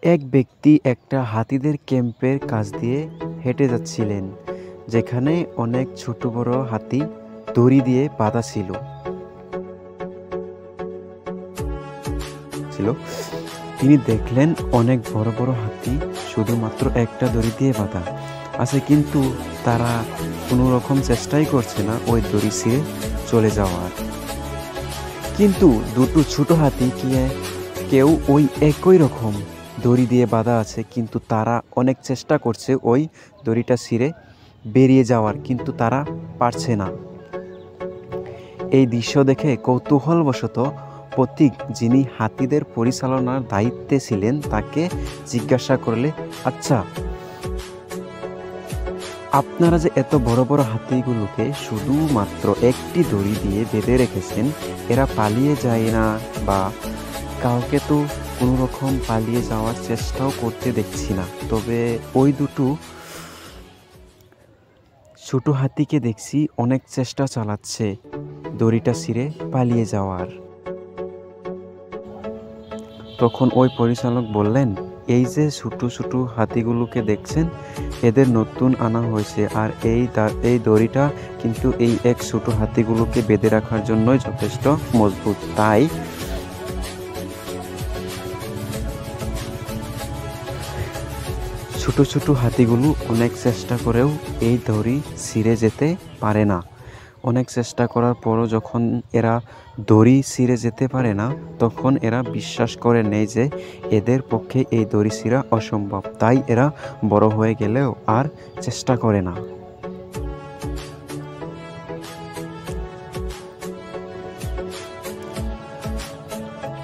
এক ব্যক্তি একটা হাতিদের ক্যাম্পের কাছ দিয়ে হেঁটে যাচ্ছিলেন, যেখানে অনেক ছোট বড় হাতি দড়ি দিয়ে বাঁধা ছিল। তিনি দেখলেন অনেক বড় বড় হাতি শুধুমাত্র একটা দড়ি দিয়ে বাঁধা আছে, কিন্তু তারা কোনো রকম চেষ্টাই করছে না ওই দড়ি ছিঁড়ে চলে যাওয়ার। কিন্তু দুটো ছোট হাতি কেউ ওই একই রকম দড়ি দিয়ে বাঁধা আছে, কিন্তু তারা অনেক চেষ্টা করছে ওই দড়িটা ছিঁড়ে বেরিয়ে যাওয়ার, কিন্তু তারা পারছে না। এই দৃশ্য দেখে কৌতূহলবশত প্রতীক, যিনি হাতিদের পরিচালনার দায়িত্বে ছিলেন, তাকে জিজ্ঞাসা করলে, আচ্ছা, আপনারা যে এত বড় বড় হাতিগুলোকে শুধুমাত্র একটি দড়ি দিয়ে বেঁধে রেখেছেন, এরা পালিয়ে যায় না? বা কাউকে তো কোনো রকম পালিয়ে যাওয়ার চেষ্টাও করতে দেখছি না। তবে ওই দুটো ছোট হাতিকে দেখছি অনেক চেষ্টা চালাচ্ছে দড়িটা ছিঁড়ে পালিয়ে যাওয়ার। তখন ওই পরিচালক বললেন, এই যে ছোট ছোট হাতিগুলোকে দেখছেন, এদের নতুন আনা হয়েছে, আর এই দড়িটা কিন্তু এই এক ছোট হাতিগুলোকে বেঁধে রাখার জন্যই যথেষ্ট মজবুত। তাই ছোট ছোট হাতিগুলো অনেক চেষ্টা করেও এই দড়ি ছিঁড়ে যেতে পারে না। অনেক চেষ্টা করার পরও যখন এরা দড়ি ছিঁড়ে যেতে পারে না, তখন এরা বিশ্বাস করে নেয় যে এদের পক্ষে এই দড়ি ছিঁড়া অসম্ভব। তাই এরা বড় হয়ে গেলেও আর চেষ্টা করে না।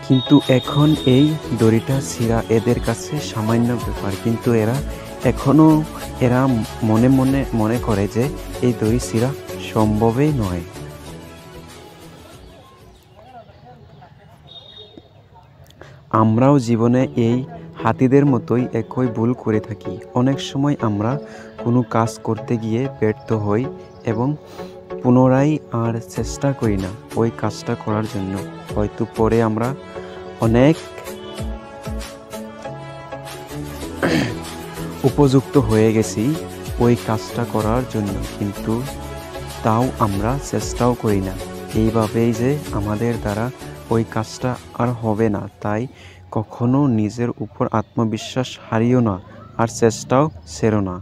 কিন্তু এখন এই দড়িটা ছিঁড়া এদের কাছে সামান্য ব্যাপার, কিন্তু এরা মনে মনে মনে করে যে এই দড়ি ছিঁড়া সম্ভবই নয়। আমরাও জীবনে এই হাতিদের মতোই একই ভুল করে থাকি। অনেক সময় আমরা কোনো কাজ করতে গিয়ে ব্যর্থ হই এবং পুনরায় আর চেষ্টা করি না ওই কাজটা করার জন্য। হয়তো পরে আমরা অনেক উপযুক্ত হয়ে গেছি ওই কাজটা করার জন্য, কিন্তু তাও আমরা চেষ্টাও করি না। এইভাবেই যে আমাদের দ্বারা ওই কাজটা আর হবে না। তাই কখনো নিজের উপর আত্মবিশ্বাস হারিও না, আর চেষ্টাও ছেড়ো না।